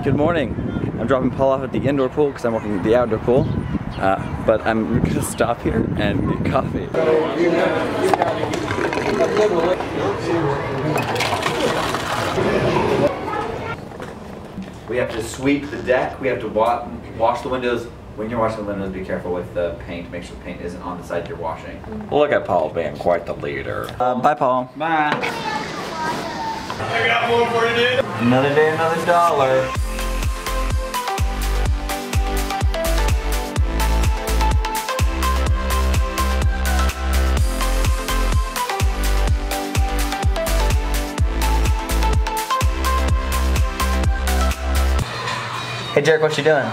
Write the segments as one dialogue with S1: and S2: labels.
S1: Good morning. I'm dropping Paul off at the indoor pool because I'm working at the outdoor pool. But I'm gonna stop here and get coffee. We have to sweep the deck. We have to wash the windows. When you're washing the windows, be careful with the paint. Make sure the paint isn't on the side you're washing. Look at Paul being quite the leader. Bye, Paul. Bye. I got one for you, dude. Another day, another dollar. Hey, Jarek, what you doing?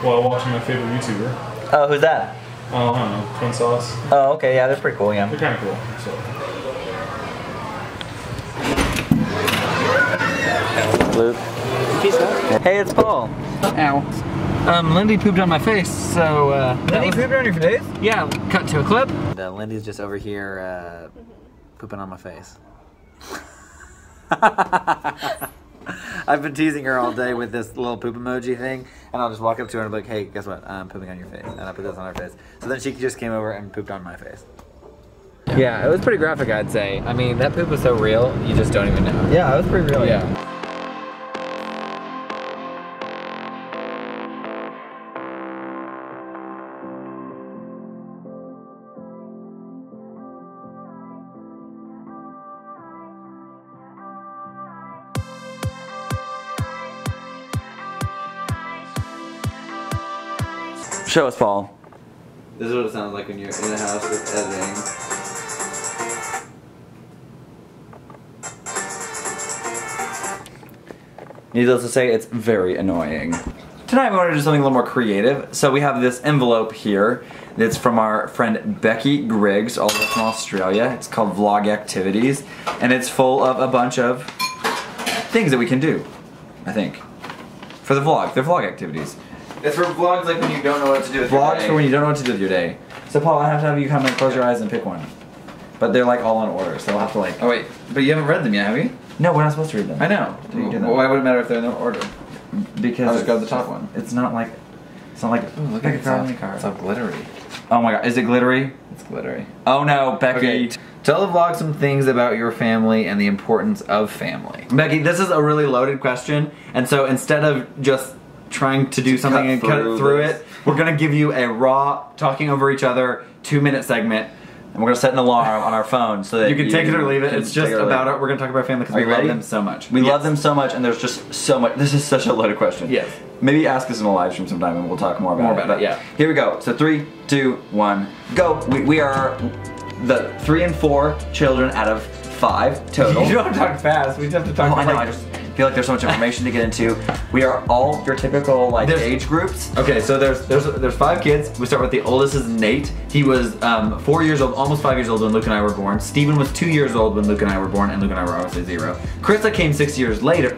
S2: Well, watching my favorite YouTuber.
S1: Oh, who's that?
S2: Oh, I don't know, TwinSauce.
S1: Oh, okay, yeah, they're pretty cool, yeah.
S2: They're kind of cool. So.
S1: Luke. Hey, it's Paul.
S3: Ow. Lindy pooped on my face, so
S1: Lindy pooped on your face?
S3: Yeah, cut to a clip.
S1: Lindy's just over here pooping on my face. I've been teasing her all day with this little poop emoji thing, and I'll just walk up to her and be like, hey, guess what? I'm pooping on your face. And I put this on her face. So then she just came over and pooped on my face.
S3: Yeah, it was pretty graphic, I'd say. I mean, that poop was so real, you just don't even know.
S1: Yeah, it was pretty real.
S3: Yeah.
S1: Show us, Paul. This is what it sounds like when you're in a house with editing. Needless to say, it's very annoying. Tonight we want to do something a little more creative. So we have this envelope here. It's from our friend Becky Griggs, all the way from Australia. It's called Vlog Activities. And it's full of a bunch of things that we can do, I think. For the vlog. They're vlog activities. It's for vlogs like when you don't know what to do with your day. Vlogs for when you don't know what to do with your day. So Paul, I have to have you come and close your eyes and pick one. But they're like all in order, so I'll have to like... Oh wait, but you haven't read them yet, have you? No, we're not supposed to read them. I know. Well, why would it matter if they're in order? Because... I'll just go to the top one. It's not like... It's not like... Ooh, look at the card. It's all glittery. Oh my god, is it glittery? It's glittery. Oh no, Becky. Okay. Tell the vlog some things about your family and the importance of family. Becky, this is a really loaded question, and so instead of just trying to do something and cut through it, we're gonna give you a raw, talking over each other, 2-minute segment, and we're gonna set an alarm on our phone so that you can take it or leave it. It's just about it. We're gonna talk about our family because we love them so much. We love them so much, and there's just so much. This is such a loaded question. Yes. Maybe ask us in a live stream sometime, and we'll talk more about it. Yeah. Here we go. So 3, 2, 1, go. We are the 3 and 4 children out of 5 total. You don't talk fast. We just have to talk. Oh, I know. I just feel like there's so much information to get into. We are all your typical like age groups. Okay, so there's 5 kids. We start with the oldest is Nate. He was 4 years old, almost 5 years old when Luke and I were born. Steven was 2 years old when Luke and I were born, and Luke and I were obviously 0. Krista came 6 years later.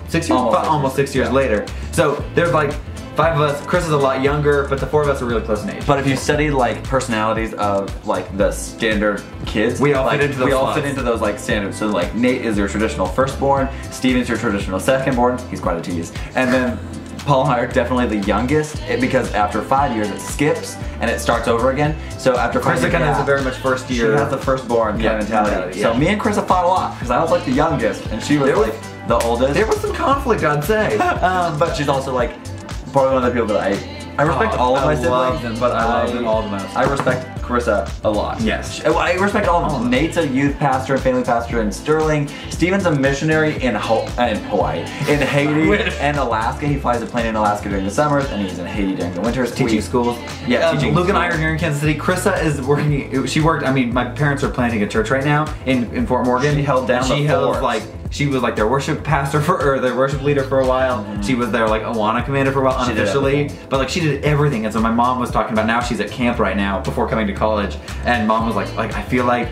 S1: 6 years? Almost 6 years later. So there's like 5 of us. Chris is a lot younger, but the 4 of us are really close in age. But if you studied like personalities of like the standard kids, we all fit into those. We all fit into those like standards. So like Nate is your traditional firstborn, Steven's your traditional secondborn. He's quite a tease. And then Paul and I are definitely the youngest because after 5 years it skips and it starts over again. So after 5 years, kind of has a very much first year. She has the firstborn kind of mentality. So me and Chris have fought a lot because I was like the youngest and she was like the oldest. There was some conflict, I'd say. But she's also like probably one of the people that I respect all of my siblings, but I love them all the most. I respect Carissa a lot. Yes. I respect all of them. Nate's a youth pastor and family pastor in Sterling. Steven's a missionary in Hawaii, in Haiti, and Alaska. He flies a plane in Alaska during the summers, and he's in Haiti during the winters. Teaching schools. Yeah, teaching. Luke and I are here in Kansas City. Carissa is working, she worked, I mean, my parents are planting a church right now in Fort Morgan. She held down the fort. She was like their worship pastor or their worship leader for a while. She was their like Awana commander for a while unofficially. But like she did everything. And so my mom was talking about now she's at camp right now before coming to college. And mom was like I feel like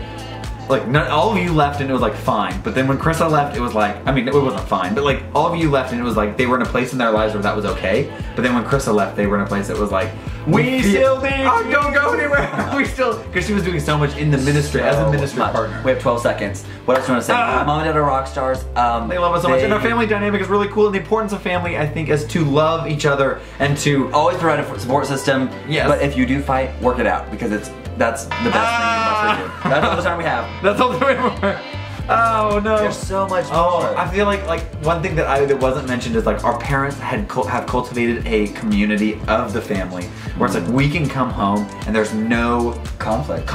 S1: like not all of you left and it was like fine, but then when Krista left, it was like, I mean, it wasn't fine, but like all of you left and it was like they were in a place in their lives where that was okay. But then when Krista left, they were in a place that was like, we still need. Oh, don't go anywhere. We still, because she was doing so much in the ministry as a ministry partner.
S3: We have 12 seconds. What else do you want to say? Mom and Dad are rock stars.
S1: They love us so much, and our family dynamic is really cool. And the importance of family, I think, is to love each other and to
S3: always provide a support system.
S1: Yes.
S3: But if you do fight, work it out because that's the best thing you can possibly do. That's all the time we have.
S1: That's all the time we have. Oh no!
S3: There's so much more.
S1: Oh, I feel like one thing that wasn't mentioned is like our parents have cultivated a community of the family where it's like we can come home and there's no conflict.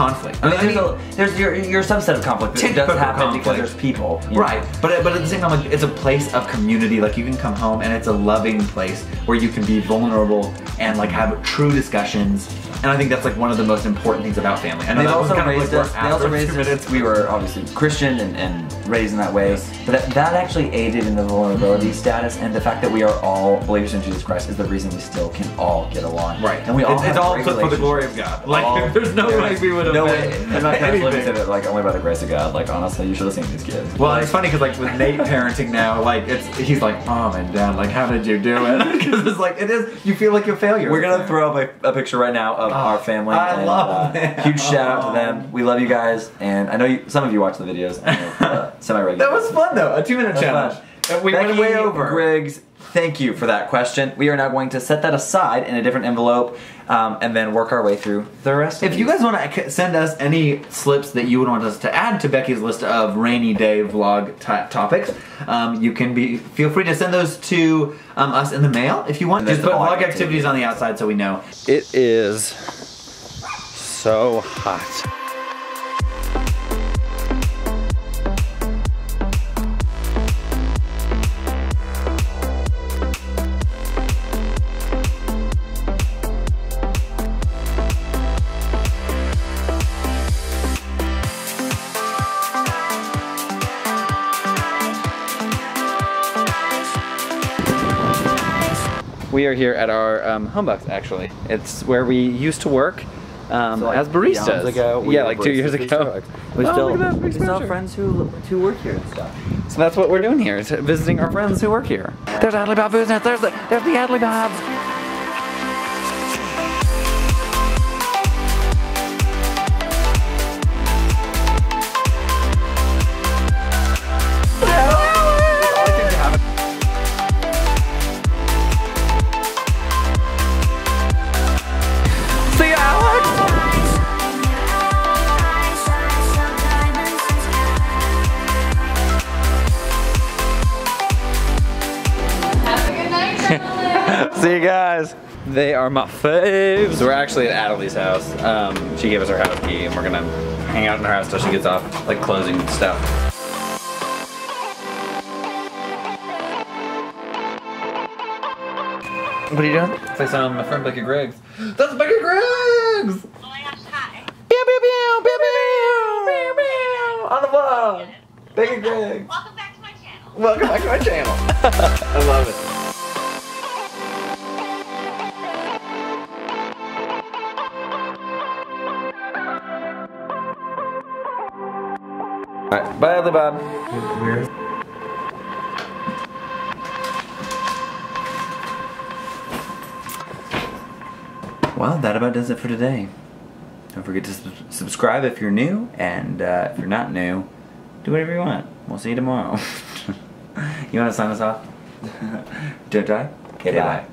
S3: I mean, there's your subset of conflict that does happen because there's people.
S1: Right, but at the same time, like, it's a place of community. Like you can come home and it's a loving place where you can be vulnerable and like have true discussions. And I think that's like one of the most important things about family. And
S3: they also raised us. We were obviously Christian and raised in that way.
S1: Yes.
S3: But that actually aided in the vulnerability status, and the fact that we are all believers in Jesus Christ is the reason we still can all get along.
S1: Right.
S3: And we all
S1: it's all for the glory of God. Like there's no way we would have.
S3: No way. I'm not going to say that like only by the grace of God. Like honestly, you should have seen these kids.
S1: Well, it's funny because like with Nate parenting now, like he's like, Mom and Dad, like how did you do it? Because it's like you feel like a failure.
S3: We're gonna throw up a picture right now of our family.
S1: I love it.
S3: Huge shout out to them. We love you guys, and I know some of you watch the videos. Semi-regular.
S1: That was fun though. A 2-minute challenge. We went way over.
S3: Griggs, thank you for that question. We are now going to set that aside in a different envelope, and then work our way through the rest.
S1: If you guys want to send us any slips that you would want us to add to Becky's list of rainy day vlog topics, you can feel free to send those to us in the mail if you want. Just put vlog activities on the outside so we know.
S3: It is so hot. We are here at our home box, actually. It's where we used to work as baristas. Like 2 years ago. We still have friends who work here and stuff. So that's what we're doing here, is visiting our friends who work here. There's Adley Bob Business, there's the Adley Bobs. See you guys. They are my faves. We're actually at Adelie's house. She gave us her house key and we're gonna hang out in her house till she gets off, like closing stuff. What are you doing? Say something to my friend Becky Griggs. That's Becky Griggs!
S4: Oh my gosh, hi.
S1: Pew pew pew pew pew pew pew on the vlog. Becky Griggs.
S4: Welcome back to my channel.
S1: Welcome back to my channel. I love it. Alright, bye Adley Bob. Well, that about does it for today. Don't forget to subscribe if you're new, and if you're not new, do whatever you want. We'll see you tomorrow. You want to sign us off? Don't die? Okay, bye.